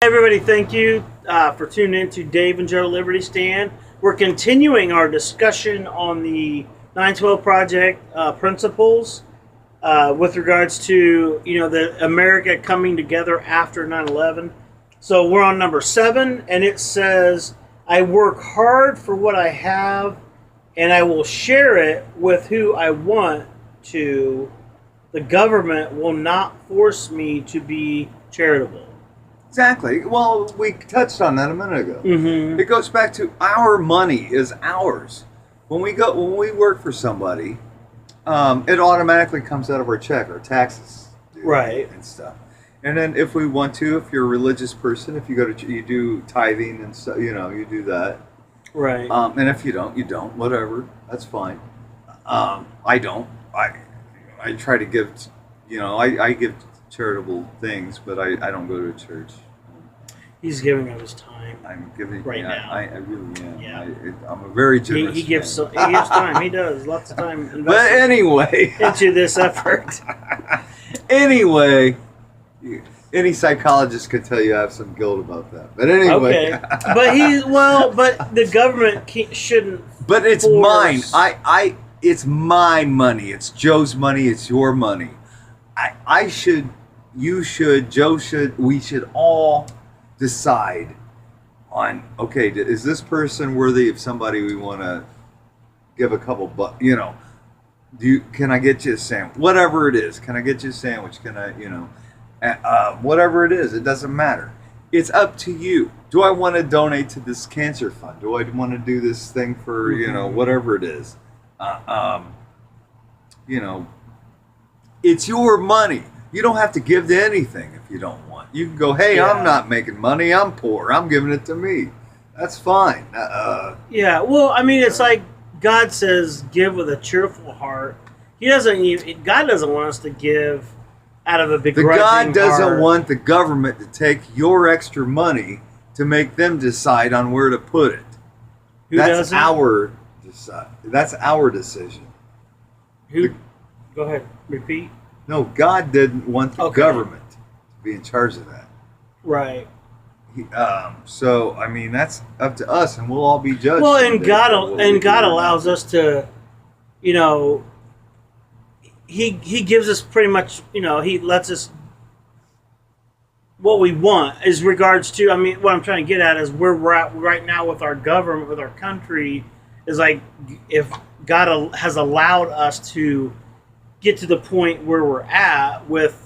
Everybody, thank you for tuning in to Dave and Joe Liberty Stand. We're continuing our discussion on the 912 Project principles with regards to the America coming together after 9/11. So we're on number 7, and it says, "I work hard for what I have, and I will share it with who I want to. The government will not force me to be charitable." Exactly. Well, we touched on that a minute ago. Mm-hmm. It goes back to our money is ours. When we work for somebody, it automatically comes out of our check, our taxes, Right, and stuff. And then if we want to, if you're a religious person, if you go to you do tithing and stuff, you do that. right. And if you don't, you don't. Whatever, that's fine. I don't. I try to give. I give charitable things, but I don't go to a church. He's giving up his time. I'm giving right now. I really am. Yeah. I'm a very generous. He gives man. he gives time. He does lots of time invested But anyway, into this effort. anyway, any psychologist could tell you I have some guilt about that. But anyway, Okay, but the government shouldn't. But it's force. mine. It's my money. It's Joe's money. It's your money. I should. You should. Joe should. We should all decide on, okay, is this person worthy of somebody we want to give a couple can I get you a sandwich, whatever it is, can I get you a sandwich, can I, whatever it is, it doesn't matter, it's up to you. Do I want to donate to this cancer fund? Do I want to do this thing for whatever it is? It's your money. You don't have to give to anything if you don't want. You can go, hey, Yeah. I'm not making money. I'm poor. I'm giving it to me. That's fine. Yeah, well, I mean, it's like God says, "Give with a cheerful heart." God doesn't want us to give out of a begrudging God doesn't heart. want the government to take your extra money to make them decide on where to put it. Who That's doesn't? That's our decision. Who? Go ahead. Repeat. No, God didn't want the Okay. government to be in charge of that. Right. So I mean, that's up to us, and we'll all be judged. Well, and someday God for what we do. allows us to, He gives us pretty much, He lets us what we want as regards to. I mean, what I'm trying to get at is where we're at right now with our government, with our country, is like if God has allowed us to get to the point where we're at with,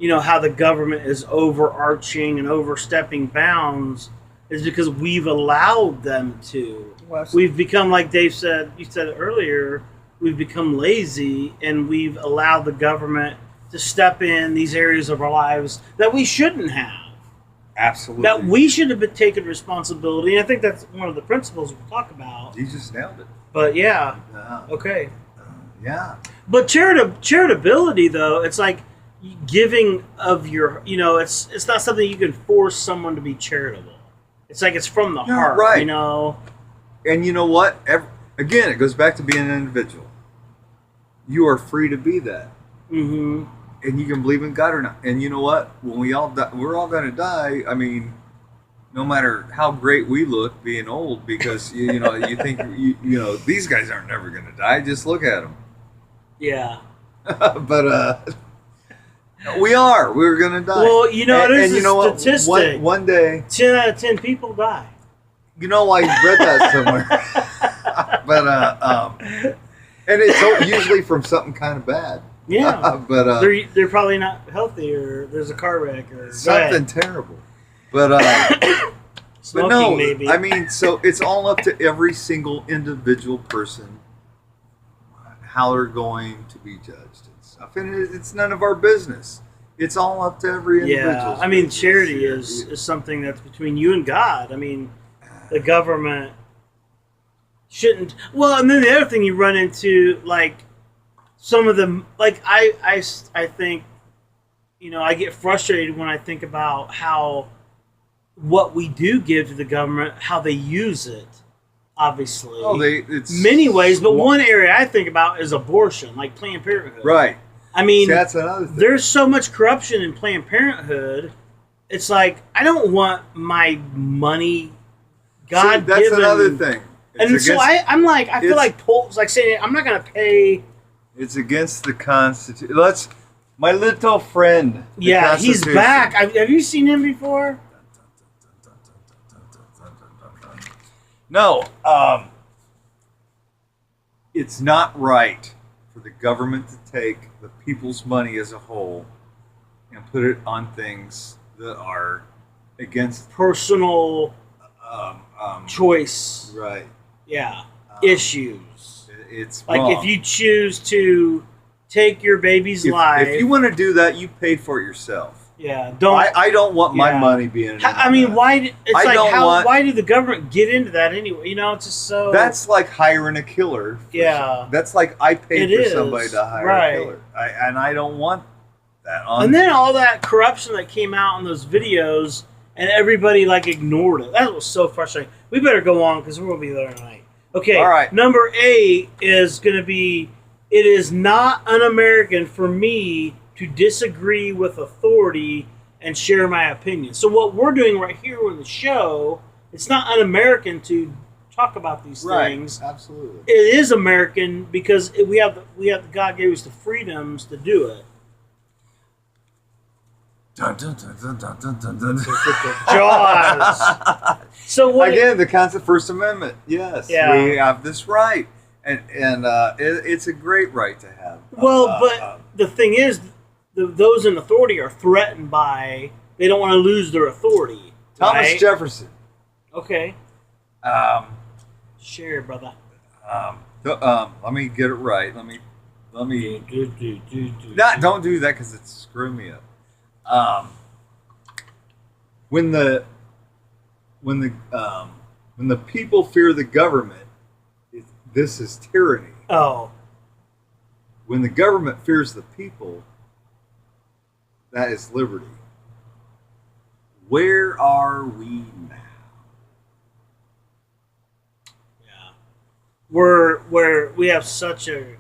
how the government is overarching and overstepping bounds, is because we've allowed them to. We've become, like Dave said, you said it earlier, we've become lazy, and we've allowed the government to step in these areas of our lives that we shouldn't have. Absolutely. That we should have been taking responsibility. And I think that's one of the principles we'll talk about. You just nailed it. But yeah, Yeah. okay. Yeah. But charitability, though, it's like giving of your, it's not something you can force someone to be charitable. It's like it's from the heart, right. And you know what? Again, it goes back to being an individual. You are free to be that. Mm-hmm. And you can believe in God or not. And you know what? When we all die, we're all going to die. I mean, no matter how great we look being old, because you think these guys aren't never going to die. Just look at them. Yeah. But we are. We're going to die. Well, there's a statistic. What? One day, 10 out of 10 people die. I read that somewhere. But and it's usually from something kind of bad. Yeah. But they're probably not healthy, or there's a car wreck, or something terrible. But smoking, no, maybe. I mean, so it's all up to every single individual person how they're going to be judged and stuff, and it's none of our business. It's all up to every individual. Yeah, I mean, charity is something that's between you and God. I mean, the government shouldn't. Well, and then the other thing you run into, like some of them, like I think, I get frustrated when I think about how what we do give to the government, how they use it. Obviously, it's many ways, but one area I think about is abortion, like Planned Parenthood. Right. I mean, See, that's another thing. There's so much corruption in Planned Parenthood it's like I don't want my money. God that's given. another thing. And so I'm like, I feel like it's like saying I'm not going to pay. It's against the Constitution. My little friend. Yeah, he's back. Have you seen him before? No. It's not right for the government to take the people's money as a whole and put it on things that are against personal choice. Right. Yeah. Issues. It's like wrong. If you choose to take your baby's life. If you want to do that, you pay for it yourself. Yeah. I don't want my money being. I mean, why? It's why do the government get into that anyway? You know, it's just so. That's like hiring a killer. That's like I paid for somebody to hire a killer, and I don't want that. And then all that corruption that came out in those videos, and everybody like ignored it. That was so frustrating. We better go on because we're gonna be there tonight. Okay. All right. Number 8 is gonna be. It is not un-American for me to disagree with authority and share my opinion. So what we're doing right here in the show, it's not un-American to talk about these things. Absolutely. It is American because God gave us the freedoms to do it. Dun, dun, dun, dun, dun, dun, dun, dun. Jaws. So again, the concept First Amendment. Yes, we have this right, and it's a great right to have. Well, but the thing is, those in authority are threatened by. They don't want to lose their authority. Thomas Jefferson. Okay. Share, brother. Let me get it right. Let me. Don't do that because it's screwing me up. When the people fear the government, this is tyranny. Oh. When the government fears the people, that is liberty. Where are we now? Yeah. Where we have such a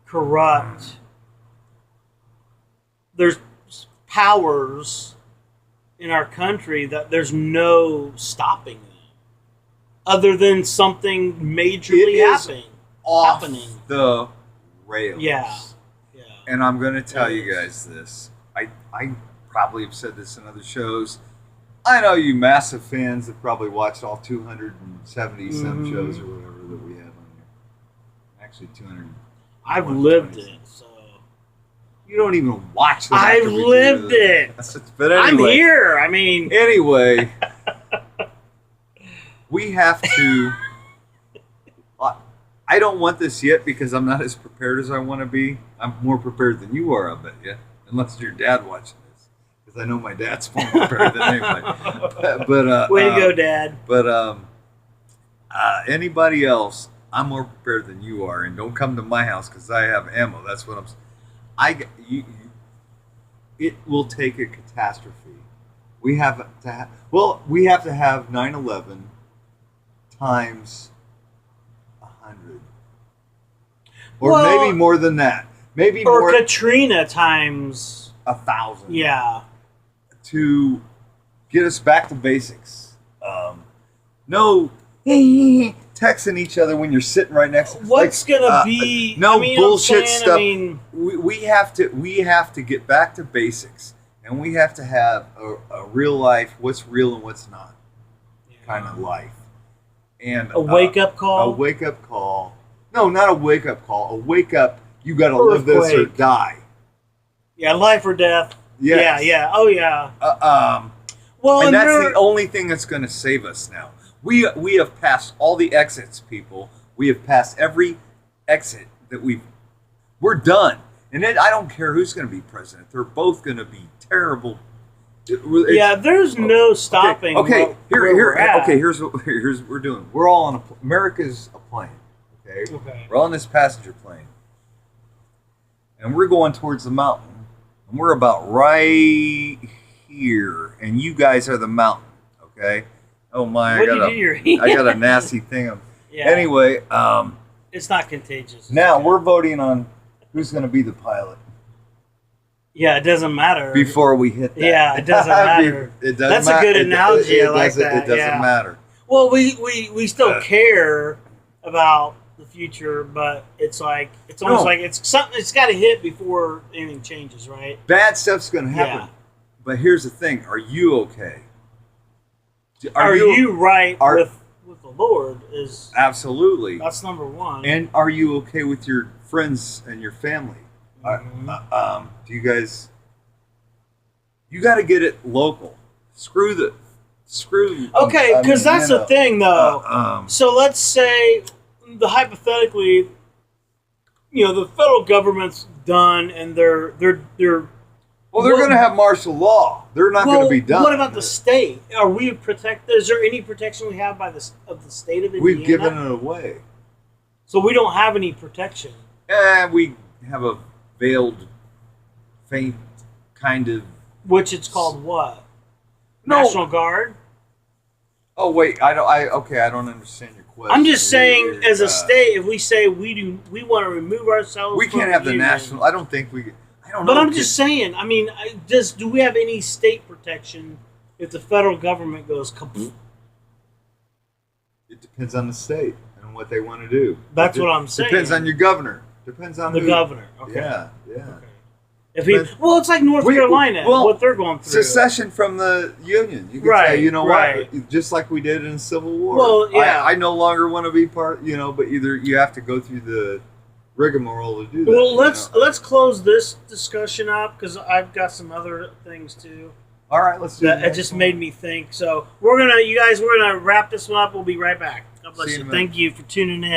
corrupt. There's powers in our country that there's no stopping them, other than something majorly happening. The rails. Yeah. And I'm going to tell you guys this. I probably have said this in other shows. I know you massive fans that probably watched all 270 some shows or whatever that we have on here. Actually, 200. I've lived it, so. You don't even watch them. I've lived it. But anyway, I'm here. I mean. Anyway, we have to. I don't want this yet because I'm not as prepared as I want to be. I'm more prepared than you are, I bet you. Unless your dad watching this, because I know my dad's more prepared than anybody. But way to go, Dad. But anybody else, I'm more prepared than you are, and don't come to my house because I have ammo. That's what I'm. It will take a catastrophe. We have to have. Well, we have to have 9/11 times 100, or maybe more than that. Maybe or more, Katrina times 1,000. Yeah. To get us back to basics. No texting each other when you're sitting right next to. What's gonna be? No bullshit stuff. We have to get back to basics, and we have to have a real life. What's real and what's not, kind of life. And a wake up call. A wake up call. No, not a wake up call. A wake up. You got to live this or die. Yeah, life or death. Yes. Yeah. Oh yeah. Well, and that's the only thing that's going to save us now. We have passed all the exits, people. We have passed every exit that we're done. And I don't care who's going to be president. They're both going to be terrible. There's no stopping. Okay. Here's what we're doing. We're all on America's a plane. Okay. We're on this passenger plane. And we're going towards the mountain. And we're about right here. And you guys are the mountain. Okay? Oh my, I got a nasty thing. Anyway, it's not contagious. Now we're voting on who's going to be the pilot. Yeah, it doesn't matter. before we hit that. Yeah, it doesn't matter. It doesn't That's a matter. good analogy. I like doesn't, that. It doesn't yeah. matter. Well, we still care about the future, but it's like it's almost like it's something. It's got to hit before anything changes, right? Bad stuff's going to happen. Yeah. But here's the thing: are you okay? Are you right with the Lord? Is absolutely. That's number one. And are you okay with your friends and your family? Do you guys? You got to get it local. Screw. Okay, because that's the thing, though. So let's say, hypothetically, the federal government's done, and they're well, they're going to have martial law. They're not going to be done. What about the state? Are we protected? Is there any protection we have by the state of Indiana? We've given it away. So we don't have any protection. We have a veiled, faint kind of. Which it's called what? No. National Guard? Oh wait, I don't understand your question. I'm just saying, as a state, if we say we want to remove ourselves, we can't have the national. I don't think we. I don't know. But I'm just saying. I mean, do we have any state protection if the federal government goes kaput? It depends on the state and what they want to do. That's what I'm saying. Depends on your governor. Depends on the governor. Okay. Yeah. Okay. It's like North Carolina, what they're going through. Secession from the Union. You can say, what? Just like we did in the Civil War. Well, yeah. I no longer want to be part, but either you have to go through the rigmarole to do that. Well, let's close this discussion up because I've got some other things too. All right, let's do that. It just made me think. So we're gonna wrap this one up. We'll be right back. God bless you. Thank you for tuning in.